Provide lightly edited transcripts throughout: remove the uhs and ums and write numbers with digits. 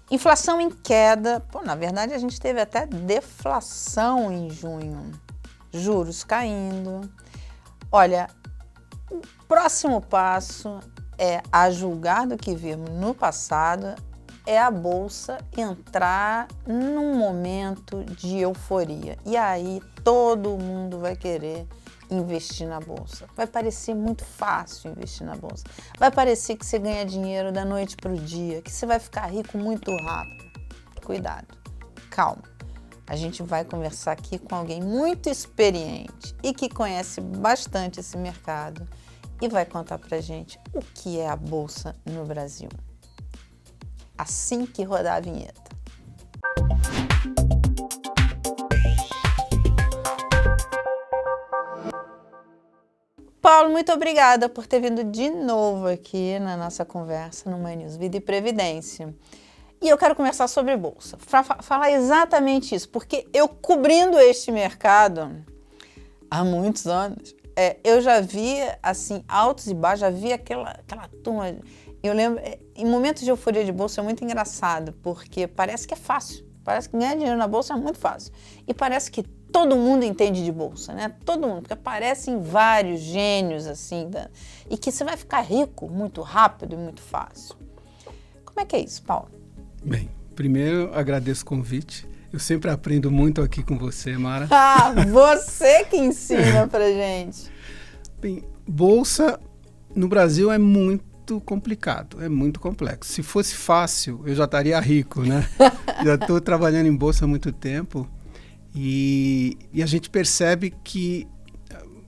Inflação em queda. Pô, na verdade, a gente teve até deflação em junho. Juros caindo. Olha, o próximo passo é, a julgar do que vimos no passado, é a Bolsa entrar num momento de euforia. E aí todo mundo vai querer investir na Bolsa. Vai parecer muito fácil investir na Bolsa. Vai parecer que você ganha dinheiro da noite para o dia, que você vai ficar rico muito rápido. Cuidado, calma. A gente vai conversar aqui com alguém muito experiente e que conhece bastante esse mercado e vai contar pra gente o que é a Bolsa no Brasil. Assim que rodar a vinheta. Paulo, muito obrigada por ter vindo de novo aqui na nossa conversa no Mãe News Vida e Previdência. E eu quero conversar sobre Bolsa, falar exatamente isso, porque eu cobrindo este mercado há muitos anos, eu já vi assim, altos e baixos, já vi aquela turma. Eu lembro, em momentos de euforia de Bolsa é muito engraçado, porque parece que é fácil, parece que ganhar dinheiro na Bolsa é muito fácil. E parece que todo mundo entende de Bolsa, né? Todo mundo, porque aparecem vários gênios assim, e que você vai ficar rico muito rápido e muito fácil. Como é que é isso, Paulo? Bem, primeiro agradeço o convite. Eu sempre aprendo muito aqui com você, Mara. Ah, você que ensina pra gente. Bem, Bolsa no Brasil é muito complicado, é muito complexo. Se fosse fácil, eu já estaria rico, né? Já estou trabalhando em Bolsa há muito tempo e a gente percebe que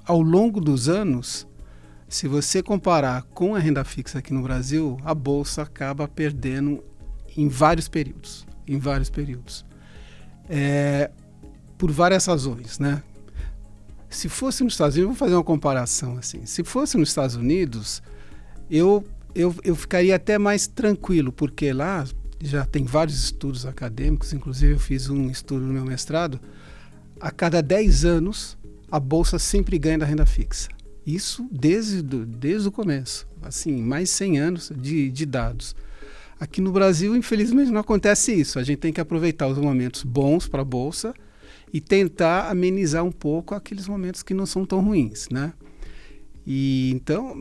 ao longo dos anos, se você comparar com a renda fixa aqui no Brasil, a Bolsa acaba perdendo em vários períodos. Por várias razões, né? Se fosse nos Estados Unidos, vou fazer uma comparação assim. Se fosse nos Estados Unidos, eu ficaria até mais tranquilo, porque lá já tem vários estudos acadêmicos, inclusive eu fiz um estudo no meu mestrado, a cada 10 anos a Bolsa sempre ganha da renda fixa. Isso desde o começo, assim, mais 100 anos de dados. Aqui no Brasil, infelizmente, não acontece isso. A gente tem que aproveitar os momentos bons para a Bolsa e tentar amenizar um pouco aqueles momentos que não são tão ruins, né? E então,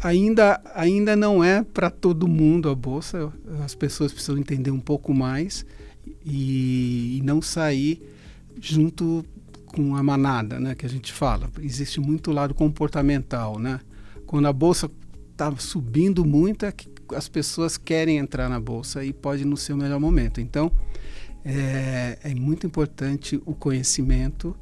ainda não é para todo mundo a Bolsa. As pessoas precisam entender um pouco mais e não sair junto com a manada, né, que a gente fala. Existe muito lado comportamental, né? Quando a Bolsa está subindo muito, é que as pessoas querem entrar na Bolsa e pode não ser o melhor momento. Então, é muito importante o conhecimento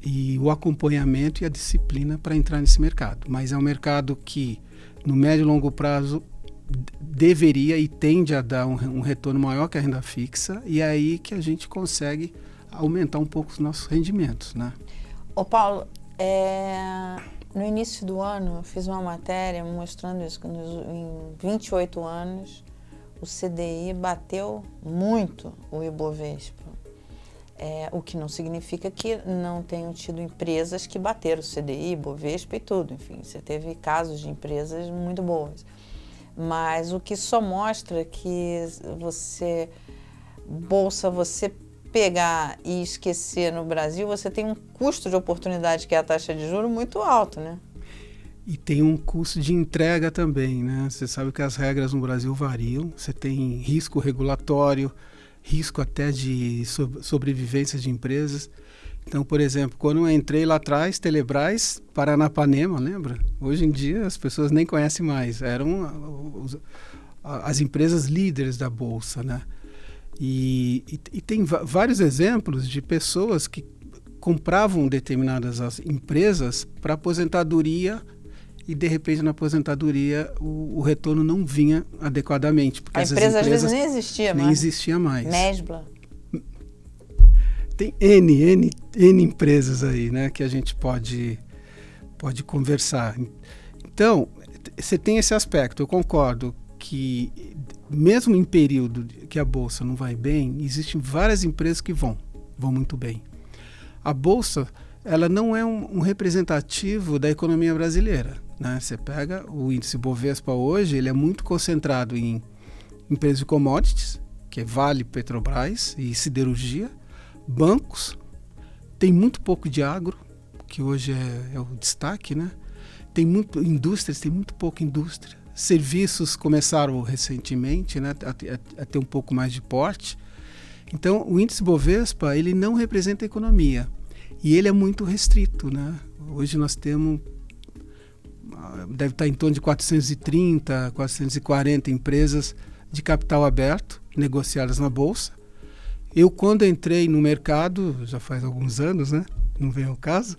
e o acompanhamento e a disciplina para entrar nesse mercado. Mas é um mercado que, no médio e longo prazo, deveria e tende a dar um retorno maior que a renda fixa, e é aí que a gente consegue aumentar um pouco os nossos rendimentos, né? Ô Paulo, no início do ano eu fiz uma matéria mostrando isso, que em 28 anos o CDI bateu muito o Ibovespa. O que não significa que não tenham tido empresas que bateram o CDI, Ibovespa e tudo. Enfim, você teve casos de empresas muito boas. Mas o que só mostra que Bolsa, você pegar e esquecer no Brasil, você tem um custo de oportunidade, que é a taxa de juros, muito alto, né? E tem um custo de entrega também, né? Você sabe que as regras no Brasil variam, você tem risco regulatório, risco até de sobrevivência de empresas. Então, por exemplo, quando eu entrei lá atrás, Telebrás, Paranapanema, lembra? Hoje em dia as pessoas nem conhecem mais, eram as empresas líderes da Bolsa, né? E tem vários exemplos de pessoas que compravam determinadas empresas para aposentadoria e, de repente, na aposentadoria o retorno não vinha adequadamente. Porque a empresa às vezes nem existia mais. Mesbla. Tem N empresas aí, né, que a gente pode conversar. Então, você tem esse aspecto, eu concordo que mesmo em período que a Bolsa não vai bem, existem várias empresas que vão muito bem. A Bolsa, ela não é um representativo da economia brasileira, né? Você pega o índice Bovespa hoje, ele é muito concentrado em empresas de commodities, que é Vale, Petrobras e siderurgia, bancos, tem muito pouco de agro, que hoje é o destaque, né? Tem muito indústrias, tem muito pouca indústria. Serviços começaram recentemente, né, a ter um pouco mais de porte. Então, o índice Bovespa, ele não representa a economia e ele é muito restrito, né? Hoje nós temos, deve estar em torno de 430, 440 empresas de capital aberto, negociadas na Bolsa. Eu, quando entrei no mercado, já faz alguns anos, né? Não vem ao caso,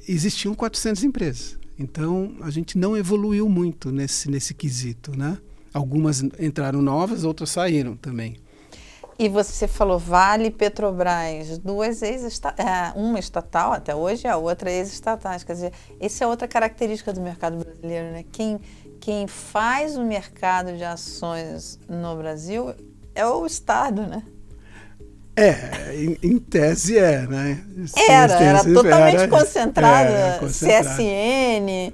existiam 400 empresas. Então, a gente não evoluiu muito nesse quesito, né? Algumas entraram novas, outras saíram também. E você falou Vale, Petrobras, duas uma estatal até hoje, a outra ex-estatais. Quer dizer, essa é outra característica do mercado brasileiro, né? Quem faz o mercado de ações no Brasil é o Estado, né? Em tese né? Era totalmente concentrado. CSN,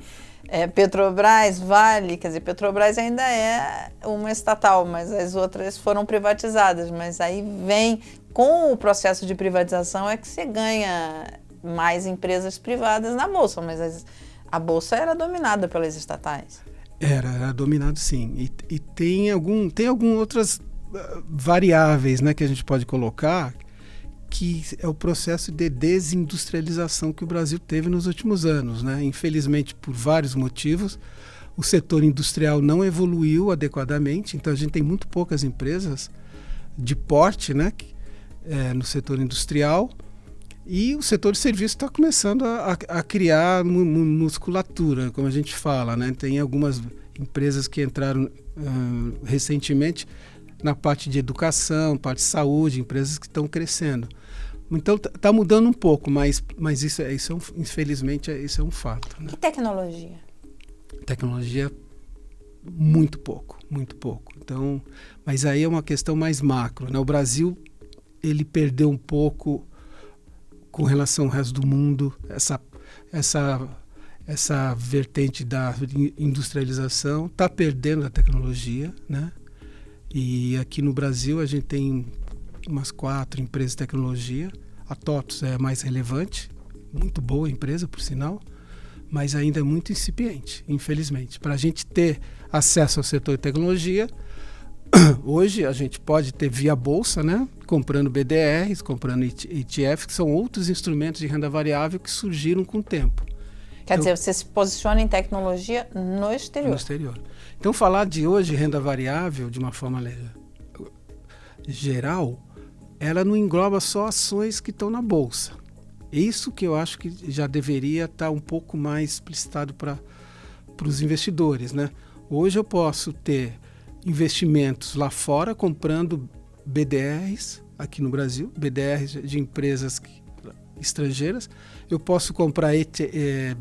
Petrobras, Vale, quer dizer, Petrobras ainda é uma estatal, mas as outras foram privatizadas. Mas aí vem, com o processo de privatização, é que você ganha mais empresas privadas na Bolsa, mas a Bolsa era dominada pelas estatais. Era dominado, sim. E tem algumas outras variáveis, né, que a gente pode colocar, que é o processo de desindustrialização que o Brasil teve nos últimos anos, né? Infelizmente, por vários motivos, o setor industrial não evoluiu adequadamente, então a gente tem muito poucas empresas de porte, né, no setor industrial, e o setor de serviço está começando a criar musculatura, como a gente fala, né? Tem algumas empresas que entraram recentemente na parte de educação, parte de saúde, empresas que estão crescendo. Então está mudando um pouco, mas infelizmente isso é um fato, né? E tecnologia? Tecnologia, muito pouco. Então, mas aí é uma questão mais macro, né? O Brasil, ele perdeu um pouco com relação ao resto do mundo, essa vertente da industrialização, está perdendo a tecnologia, né? E aqui no Brasil a gente tem umas 4 empresas de tecnologia. A TOTVS é a mais relevante, muito boa empresa, por sinal, mas ainda é muito incipiente, infelizmente. Para a gente ter acesso ao setor de tecnologia, hoje a gente pode ter via bolsa, né? Comprando BDRs, comprando ETF, que são outros instrumentos de renda variável que surgiram com o tempo. Quer dizer, você se posiciona em tecnologia no exterior. No exterior. Então, falar de hoje renda variável, de uma forma geral, ela não engloba só ações que estão na Bolsa. Isso que eu acho que já deveria estar um pouco mais explicitado para os investidores, né? Hoje eu posso ter investimentos lá fora, comprando BDRs, aqui no Brasil, BDRs de empresas estrangeiras. Eu posso comprar ETF.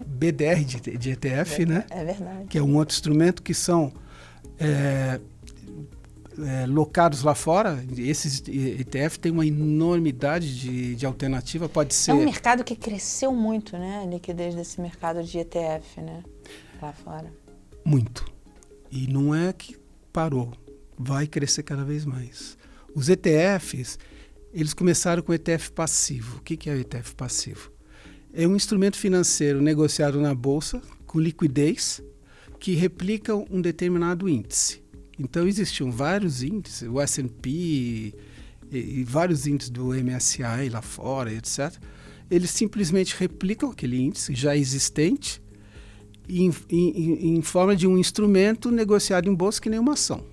BDR de ETF, né? É verdade. Que é um outro instrumento que são locados lá fora. Esses ETF têm uma enormidade de alternativa. Pode ser... É um mercado que cresceu muito, né? A liquidez desse mercado de ETF, né? Lá fora. Muito. E não é que parou. Vai crescer cada vez mais. Os ETFs, eles começaram com ETF passivo. O que é o ETF passivo? É um instrumento financeiro negociado na Bolsa, com liquidez, que replica um determinado índice. Então, existiam vários índices, o S&P e vários índices do MSCI lá fora, etc. Eles simplesmente replicam aquele índice já existente em forma de um instrumento negociado em bolsa que nem uma ação.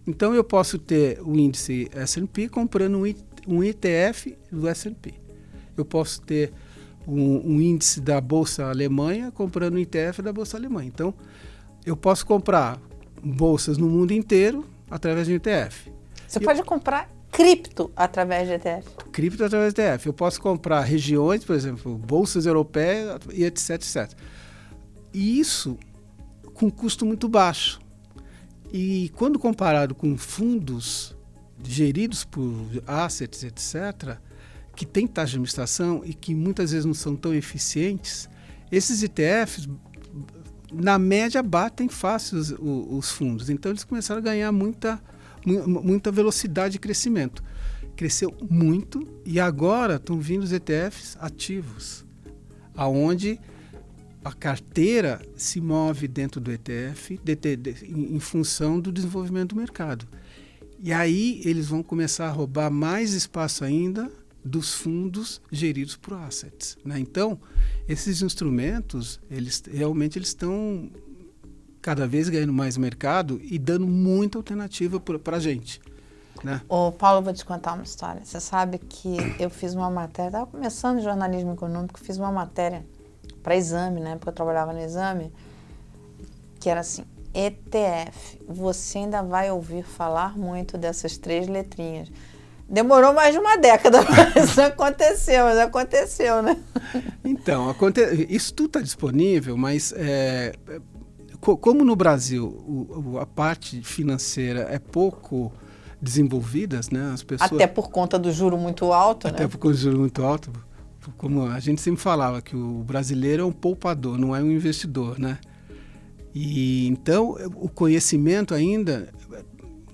Então, eu posso ter o índice S&P comprando um ETF do S&P. Eu posso ter um índice da Bolsa Alemanha comprando um ETF da Bolsa Alemanha. Então, eu posso comprar bolsas no mundo inteiro através de um ETF. Você pode comprar cripto através de ETF? Cripto através de ETF. Eu posso comprar regiões, por exemplo, bolsas europeias e etc, etc. E isso com custo muito baixo. E quando comparado com fundos geridos por assets, etc., que tem taxa de administração e que muitas vezes não são tão eficientes, esses ETFs na média, batem fácil os fundos. Então, eles começaram a ganhar muita velocidade de crescimento. Cresceu muito e agora estão vindo os ETFs ativos, aonde a carteira se move dentro do ETF em função do desenvolvimento do mercado. E aí eles vão começar a roubar mais espaço ainda dos fundos geridos por assets, né? Então, esses instrumentos, eles estão cada vez ganhando mais mercado e dando muita alternativa para a gente, né? Ô, Paulo, eu vou te contar uma história. Você sabe que eu fiz uma matéria, estava começando jornalismo econômico, fiz uma matéria para Exame, né? Porque eu trabalhava no Exame, que era assim: ETF, você ainda vai ouvir falar muito dessas 3 letrinhas. Demorou mais de uma década, mas aconteceu, né? Então, isso tudo está disponível, mas como no Brasil a parte financeira é pouco desenvolvida, né? As pessoas, até por conta do juro muito alto, até né? por conta do juro muito alto, como a gente sempre falava, que o brasileiro é um poupador, não é um investidor, né? E então o conhecimento ainda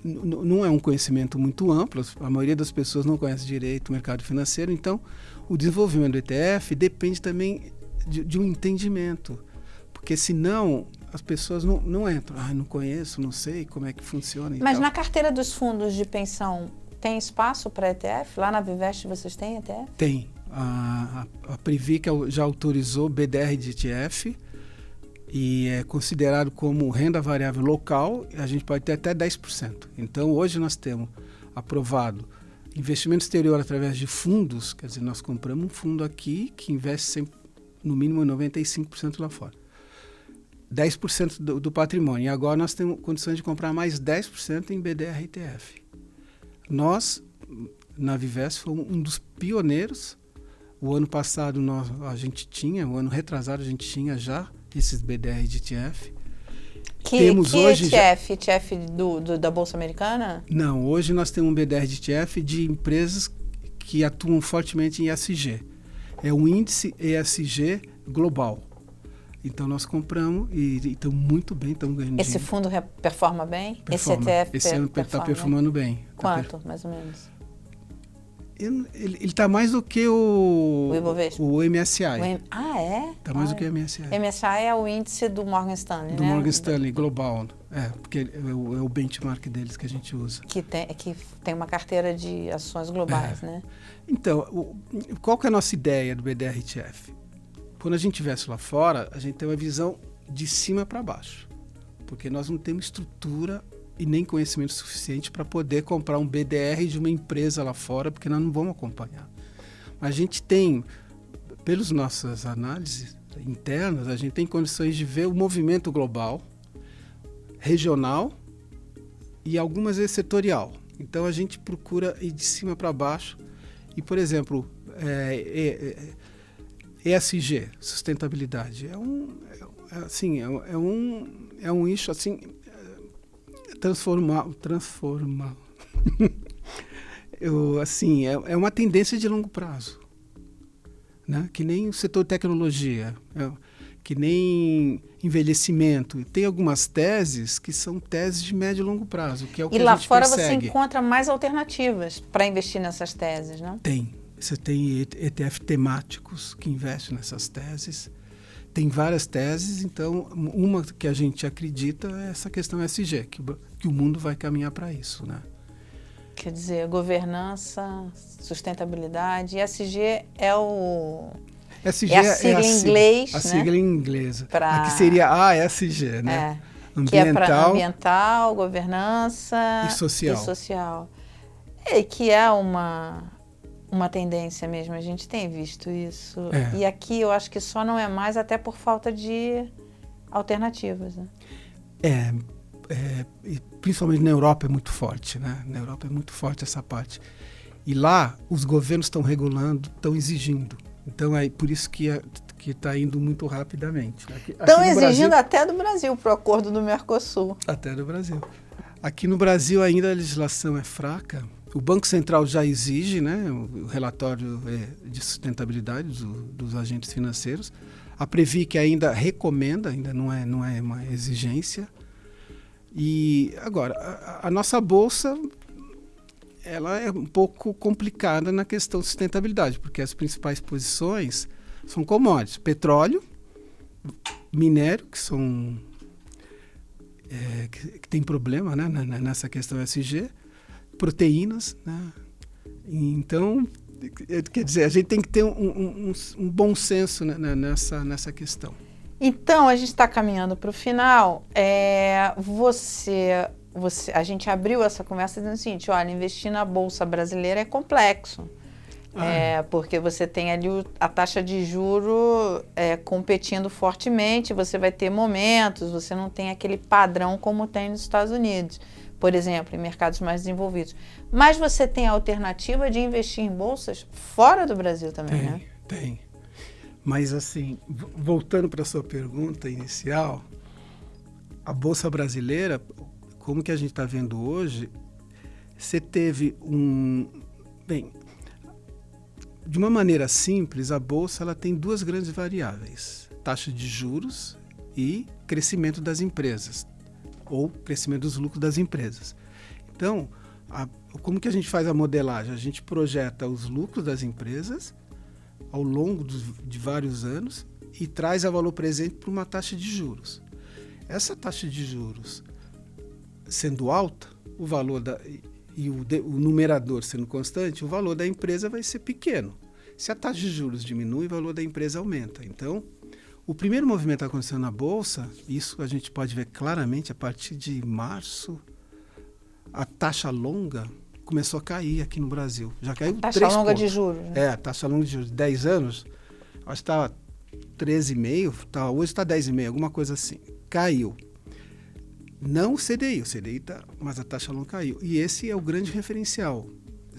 não é um conhecimento muito amplo, a maioria das pessoas não conhece direito o mercado financeiro, então o desenvolvimento do ETF depende também de um entendimento, porque senão as pessoas não entram. Não conheço, não sei como é que funciona. Mas na carteira dos fundos de pensão tem espaço para ETF? Lá na Vivest vocês têm ETF? Tem. A Previc já autorizou BDR de ETF, e é considerado como renda variável local, a gente pode ter até 10%. Então, hoje nós temos aprovado investimento exterior através de fundos, quer dizer, nós compramos um fundo aqui que investe sempre, no mínimo 95% lá fora. 10% do patrimônio. E agora nós temos condições de comprar mais 10% em BDR ETF. Nós, na Vivest, fomos um dos pioneiros. O ano passado o ano retrasado a gente tinha já esses BDR de ETF. Temos hoje ETF? ETF da Bolsa Americana? Não, hoje nós temos um BDR de ETF de empresas que atuam fortemente em ESG. É um índice ESG global. Então nós compramos e estamos muito bem, estamos ganhando dinheiro. Esse fundo performa bem? Performa. Esse ETF esse ano está performando bem. Quanto, mais ou menos? Ele está mais do que o MSCI. É? Está mais do que o MSCI. MSCI é o índice do Morgan Stanley, do né? Morgan Stanley Global. Porque é o benchmark deles que a gente usa. Que tem uma carteira de ações globais, né? Então, qual que é a nossa ideia do BDR-ETF? Quando a gente estivesse lá fora, a gente tem uma visão de cima para baixo. Porque nós não temos estrutura e nem conhecimento suficiente para poder comprar um BDR de uma empresa lá fora, porque nós não vamos acompanhar. Mas a gente tem, pelas nossas análises internas, a gente tem condições de ver o movimento global, regional e algumas vezes setorial. Então a gente procura ir de cima para baixo e, por exemplo, ESG, sustentabilidade, é um eixo assim, transformar é uma tendência de longo prazo, né? Que nem o setor de tecnologia, que nem envelhecimento. Tem algumas teses que são teses de médio e longo prazo, que é o que a gente persegue. E lá fora você encontra mais alternativas para investir nessas teses, não? Tem. Você tem ETF temáticos que investem nessas teses. Tem várias teses, então uma que a gente acredita é essa questão ESG, que o mundo vai caminhar para isso, né? Quer dizer, governança, sustentabilidade, ESG é o... ESG é a sigla em inglês, a né? sigla em inglês. Aqui seria ASG, né? Que é para ambiental, governança e social. E que é uma tendência mesmo, a gente tem visto isso. E aqui eu acho que só não é mais até por falta de alternativas, né? Principalmente na Europa é muito forte, né? Na Europa é muito forte essa parte. E lá os governos estão regulando, estão exigindo. Então é por isso que está indo muito rapidamente. Estão exigindo até do Brasil para o acordo do Mercosul. Até do Brasil. Aqui no Brasil ainda a legislação é fraca. O Banco Central já exige, né, o relatório de sustentabilidade dos agentes financeiros. A Previc ainda recomenda, ainda não é uma exigência. E agora, a nossa bolsa, ela é um pouco complicada na questão de sustentabilidade, porque as principais posições são commodities: petróleo, minério, que são que tem problema, né, nessa questão ESG, proteínas, né? Então, quer dizer, a gente tem que ter um bom senso, né, nessa questão. Então, a gente está caminhando para o final. A gente abriu essa conversa dizendo o seguinte: olha, investir na Bolsa Brasileira é complexo. Porque você tem ali a taxa de juro competindo fortemente, você vai ter momentos, você não tem aquele padrão como tem nos Estados Unidos, por exemplo, em mercados mais desenvolvidos. Mas você tem a alternativa de investir em bolsas fora do Brasil também, né? Tem. Mas, assim, voltando para a sua pergunta inicial, a Bolsa Brasileira, como que a gente está vendo hoje, você teve Bem, de uma maneira simples, a Bolsa ela tem duas grandes variáveis: taxa de juros e crescimento das empresas, ou crescimento dos lucros das empresas. Então, como que a gente faz a modelagem? A gente projeta os lucros das empresas ao longo de vários anos e traz a valor presente para uma taxa de juros. Essa taxa de juros sendo alta, o valor e o numerador sendo constante, o valor da empresa vai ser pequeno. Se a taxa de juros diminui, o valor da empresa aumenta. Então, o primeiro movimento acontecendo na Bolsa, isso a gente pode ver claramente a partir de março, a taxa longa começou a cair aqui no Brasil. Já caiu 3 pontos. Taxa longa de juros. Né? A taxa longa de juros de 10 anos, acho que estava 13,5, hoje está 10,5, alguma coisa assim. Caiu. Não o CDI, mas a taxa longa caiu. E esse é o grande referencial.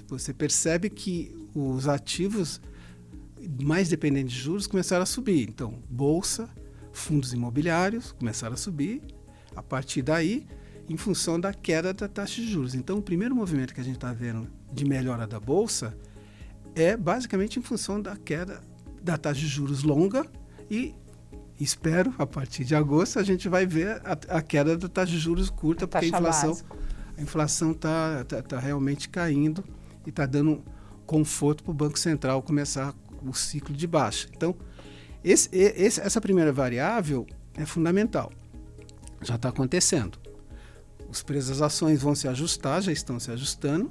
Você percebe que os ativos mais dependentes de juros começaram a subir. Então, bolsa, fundos imobiliários começaram a subir. A partir daí, em função da queda da taxa de juros. Então, o primeiro movimento que a gente está vendo de melhora da Bolsa é basicamente em função da queda da taxa de juros longa e espero, a partir de agosto, a gente vai ver a queda da taxa de juros curta, porque a inflação está realmente caindo e está dando conforto para o Banco Central começar o ciclo de baixa. Então, essa primeira variável é fundamental. Já está acontecendo. Os preços das ações vão se ajustar, já estão se ajustando,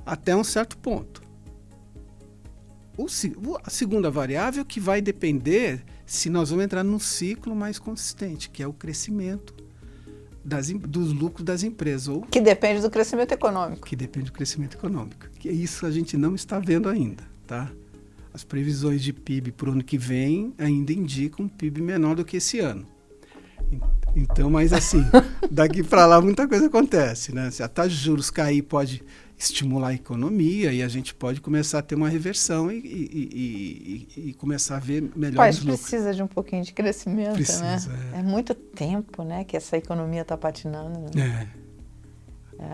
até um certo ponto. A segunda variável que vai depender se nós vamos entrar num ciclo mais consistente, que é o crescimento dos lucros das empresas. Que depende do crescimento econômico. Que depende do crescimento econômico. Que isso a gente não está vendo ainda, tá? As previsões de PIB para o ano que vem ainda indicam um PIB menor do que esse ano. Então, mas assim, daqui para lá muita coisa acontece, né? Se a taxa de juros cair, pode estimular a economia e a gente pode começar a ter uma reversão e começar a ver melhores lucros. Mas precisa de um pouquinho de crescimento, né? É muito tempo, né, que essa economia está patinando. Né?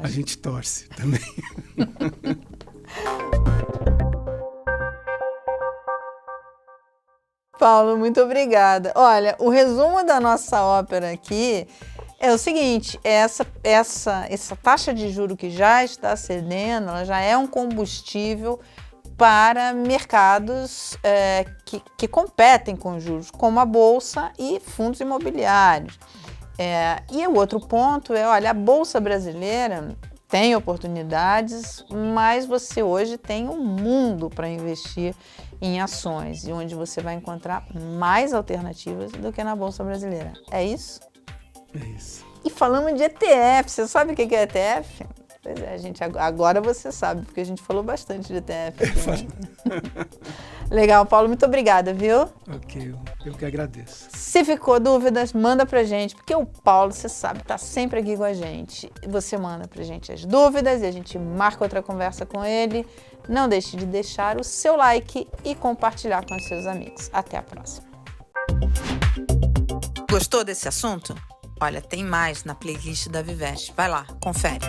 A gente torce também. Paulo, muito obrigada. Olha, o resumo da nossa ópera aqui é o seguinte: essa taxa de juro que já está cedendo, ela já é um combustível para mercados que competem com juros, como a Bolsa e fundos imobiliários. E o outro ponto olha, a Bolsa brasileira tem oportunidades, mas você hoje tem um mundo para investir em ações, e onde você vai encontrar mais alternativas do que na Bolsa Brasileira. É isso? É isso. E falamos de ETF, você sabe o que é ETF? Pois é, gente, agora você sabe, porque a gente falou bastante de ETF aqui, né? Legal, Paulo, muito obrigada, viu? Ok, eu que agradeço. Se ficou dúvidas, manda pra gente, porque o Paulo, você sabe, tá sempre aqui com a gente. Você manda pra gente as dúvidas e a gente marca outra conversa com ele. Não deixe de deixar o seu like e compartilhar com os seus amigos. Até a próxima. Gostou desse assunto? Olha, tem mais na playlist da Vivest. Vai lá, confere.